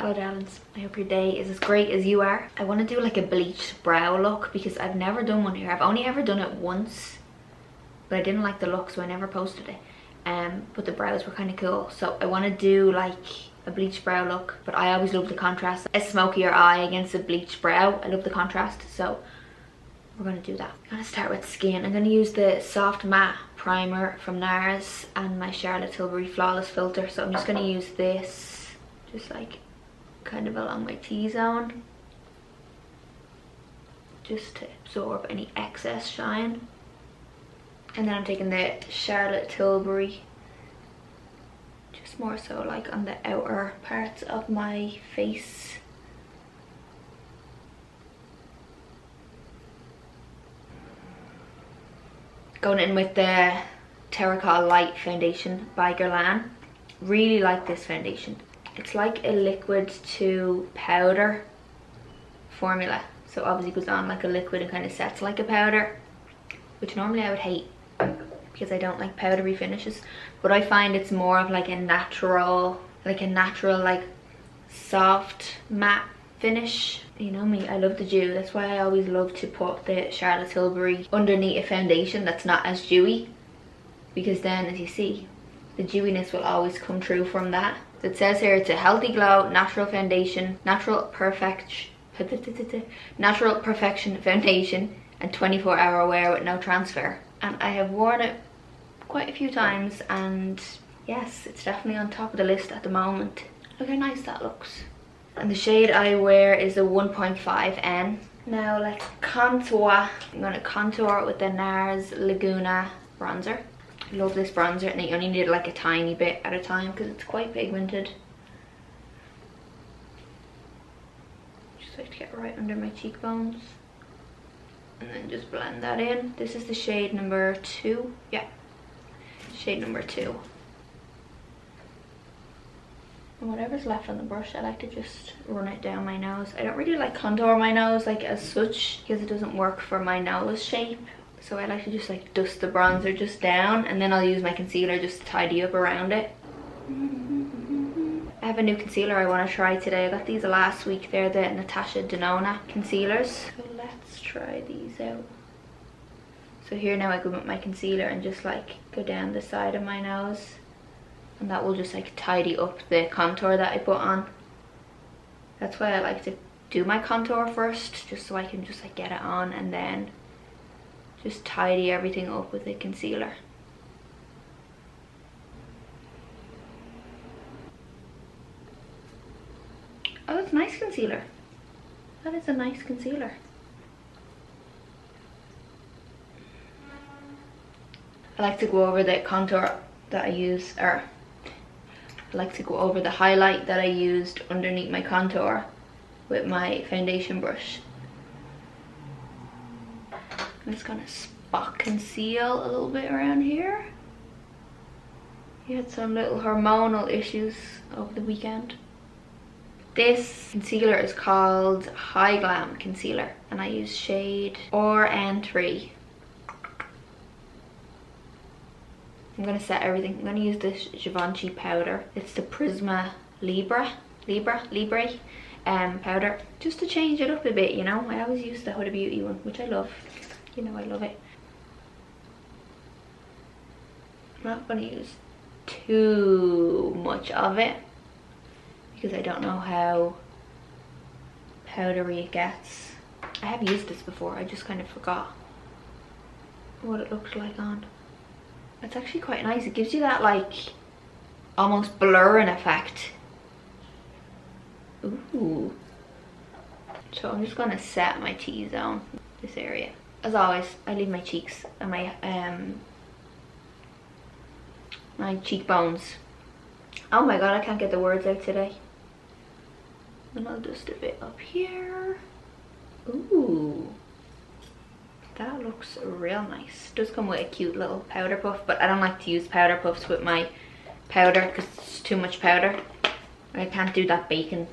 Hello darlings, I hope your day is as great as you are. I want to do like a bleached brow look because I've never done one here. I've only ever done it once, but I didn't like the look so I never posted it. But the brows were kind of cool, so I want to do like a bleached brow look, but I always love the contrast. A smokier eye against a bleached brow, I love the contrast, so we're going to do that. I'm going to start with skin. I'm going to use the Soft Matte Primer from NARS and my Charlotte Tilbury Flawless Filter. So I'm just going to use this just like kind of along my T-zone, just to absorb any excess shine. And then I'm taking the Charlotte Tilbury, just more so like on the outer parts of my face. Going in with the Terracotta Light Foundation by Guerlain. Really like this foundation. It's like a liquid to powder formula. So obviously it goes on like a liquid and kind of sets like a powder, which normally I would hate because I don't like powdery finishes. But I find it's more of like a natural like soft matte finish. You know me, I love the dew. That's why I always love to put the Charlotte Tilbury underneath a foundation that's not as dewy, because then as you see, the dewiness will always come through from that. So it says here it's a healthy glow, natural foundation, natural perfection foundation, and 24-hour wear with no transfer. And I have worn it quite a few times, and yes, it's definitely on top of the list at the moment. Look how nice that looks. And the shade I wear is a 1.5N. Now let's contour. I'm going to contour it with the NARS Laguna bronzer. I love this bronzer, and I only need like a tiny bit at a time because it's quite pigmented. Just like to get right under my cheekbones. And then just blend that in. This is the shade number 2. Yeah, shade number 2. And whatever's left on the brush, I like to just run it down my nose. I don't really like contour my nose like as such because it doesn't work for my nose shape. So I like to just like dust the bronzer just down, and then I'll use my concealer just to tidy up around it. I have a new concealer I want to try today. I got these last week. They're the Natasha Denona concealers. So let's try these out. So here now I go with my concealer and just like go down the side of my nose, and that will just like tidy up the contour that I put on. That's why I like to do my contour first, just so I can just like get it on and then just tidy everything up with the concealer. Oh, it's nice concealer. That is a nice concealer. I like to go over the contour that I use, or I like to go over the highlight that I used underneath my contour with my foundation brush. I'm just gonna spot conceal a little bit around here. He had some little hormonal issues over the weekend. This concealer is called High Glam Concealer, and I use shade RN3. I'm gonna set everything. I'm gonna use this Givenchy powder. It's the Prisma Libre powder, just to change it up a bit, you know. I always use the Huda Beauty one, which I love. You know, I love it. I'm not gonna use too much of it because I don't know how powdery it gets. I have used this before, I just kind of forgot what it looked like on. It's actually quite nice. It gives you that like almost blurring effect. Ooh. So I'm just gonna set my T-zone, this area. As always, I leave my cheeks and my cheekbones. Oh my god, I can't get the words out today. And I'll just a bit up here. Ooh. That looks real nice. Does come with a cute little powder puff, but I don't like to use powder puffs with my powder because it's too much powder. I can't do that baking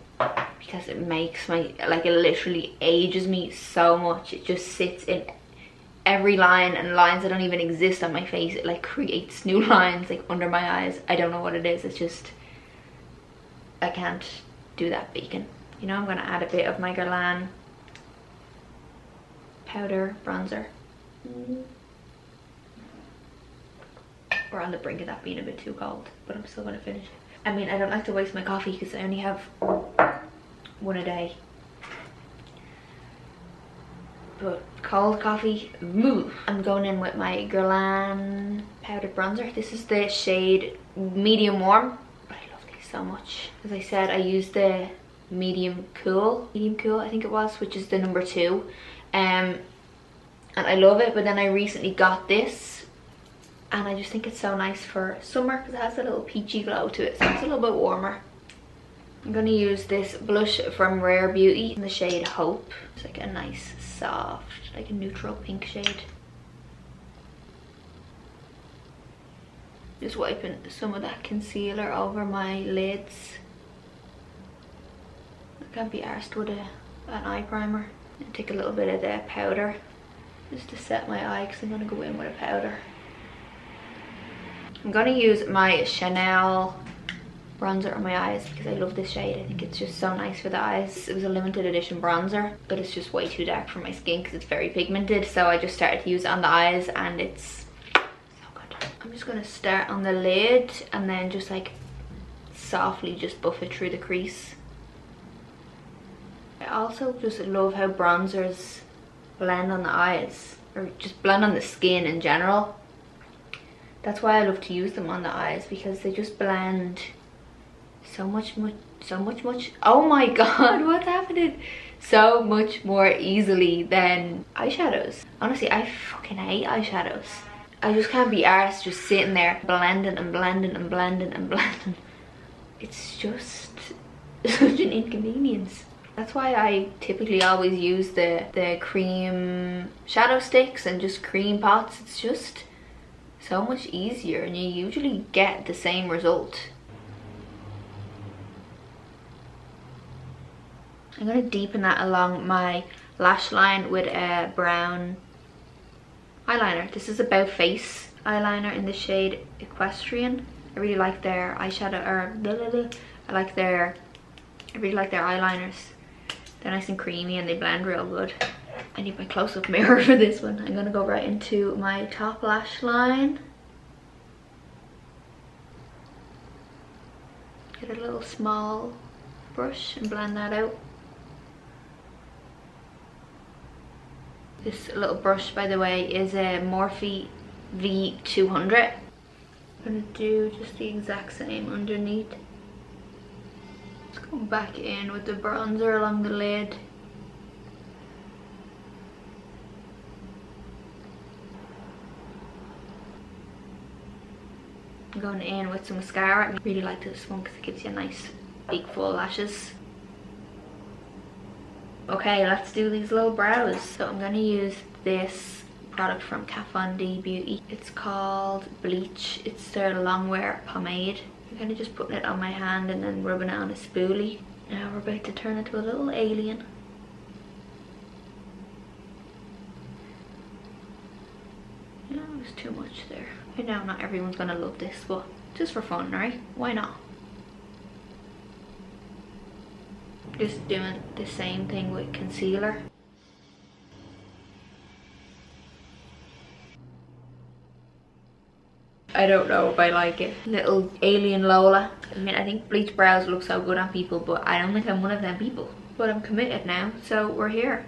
because it makes my, like, it literally ages me so much. It just sits in every line, and lines that don't even exist on my face. It like creates new lines like under my eyes. I don't know what it is. It's just, I can't do that bacon. You know, I'm gonna add a bit of my Guerlain powder bronzer. We're on the brink of that being a bit too cold, but I'm still gonna finish it. I mean, I don't like to waste my coffee because I only have one a day. But cold coffee, moo. I'm going in with my Guerlain powdered bronzer. This is the shade medium warm. I love these so much. As I said, I used the medium cool I think it was, which is the number 2. And I love it, but then I recently got this and I just think it's so nice for summer because it has a little peachy glow to it, so it's a little bit warmer. I'm going to use this blush from Rare Beauty in the shade Hope. It's like a nice soft, like a neutral pink shade. Just wiping some of that concealer over my lids. I can't be arsed with an eye primer. And take a little bit of the powder just to set my eye because I'm going to go in with a powder. I'm going to use my Chanel bronzer on my eyes because I love this shade. I think it's just so nice for the eyes. It was a limited edition bronzer, but it's just way too dark for my skin because it's very pigmented, so I just started to use it on the eyes and it's so good. I'm just going to start on the lid and then just like softly just buff it through the crease. I also just love how bronzers blend on the eyes, or just blend on the skin in general. That's why I love to use them on the eyes, because they just blend so much, oh my god, what's happening? So much more easily than eyeshadows. Honestly, I fucking hate eyeshadows. I just can't be arsed just sitting there blending and blending and blending and blending. It's just such an inconvenience. That's why I typically always use the cream shadow sticks and just cream pots. It's just so much easier and you usually get the same result. I'm going to deepen that along my lash line with a brown eyeliner. This is About Face eyeliner in the shade Equestrian. I really like their eyeshadow, or I really like their eyeliners. They're nice and creamy and they blend real good. I need my close-up mirror for this one. I'm going to go right into my top lash line. Get a little small brush and blend that out. This little brush, by the way, is a Morphe V200. I'm going to do just the exact same underneath. Let's go back in with the bronzer along the lid. I'm going in with some mascara. I really like this one because it gives you a nice big full lashes. Okay, let's do these little brows. So I'm going to use this product from Kat Von D Beauty. It's called Bleach. It's their longwear pomade. I'm kind of just putting it on my hand and then rubbing it on a spoolie. Now we're about to turn into a little alien. No, it was too much there. I know not everyone's going to love this, but just for fun, right? Why not? Just doing the same thing with concealer. I don't know if I like it. Little alien Lola. I mean, I think bleach brows look so good on people, but I don't think I'm one of them people. But I'm committed now, so we're here.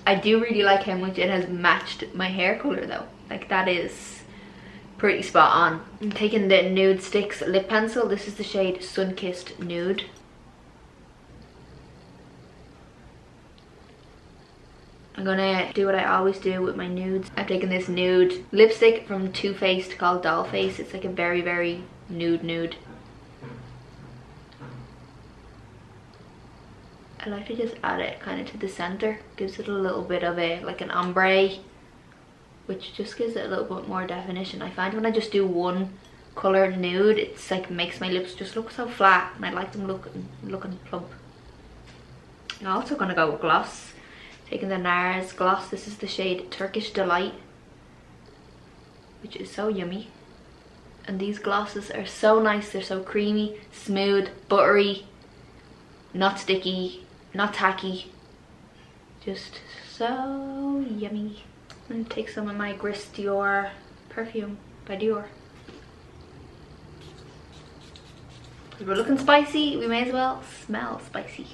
I do really like how much it has matched my hair color though. Like, that is pretty spot on. I'm taking the Nude Sticks lip pencil. This is the shade Sunkissed Nude. I'm gonna do what I always do with my nudes. I've taken this nude lipstick from Too Faced called Dollface. It's like a very, very nude. I like to just add it kind of to the center. Gives it a little bit of a, like an ombre, which just gives it a little bit more definition. I find when I just do one color nude, it's like makes my lips just look so flat, and I like them looking plump. I'm also gonna go with gloss. Taking the NARS gloss. This is the shade Turkish Delight, which is so yummy. And these glosses are so nice. They're so creamy, smooth, buttery, not sticky, not tacky. Just so yummy. I'm gonna take some of my Gris Dior perfume by Dior. Because we're looking spicy, we may as well smell spicy.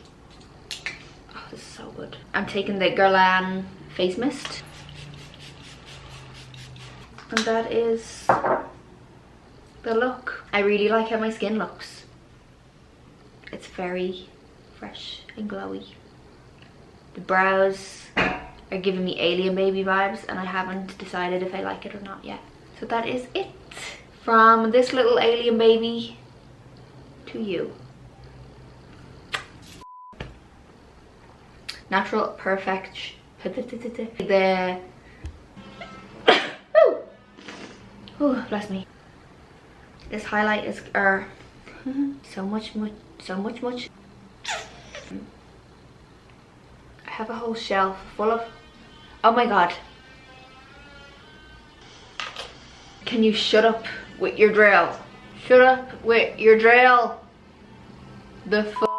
Oh, this is so good. I'm taking the Guerlain face mist. And that is the look. I really like how my skin looks. It's very fresh and glowy. The brows are giving me alien baby vibes and I haven't decided if I like it or not yet. So that is it. From this little alien baby to you. Natural Perfect. The oh, bless me. This highlight is so much. I have a whole shelf full of, oh my god. Can you shut up with your drill? Shut up with your drill. The fuck.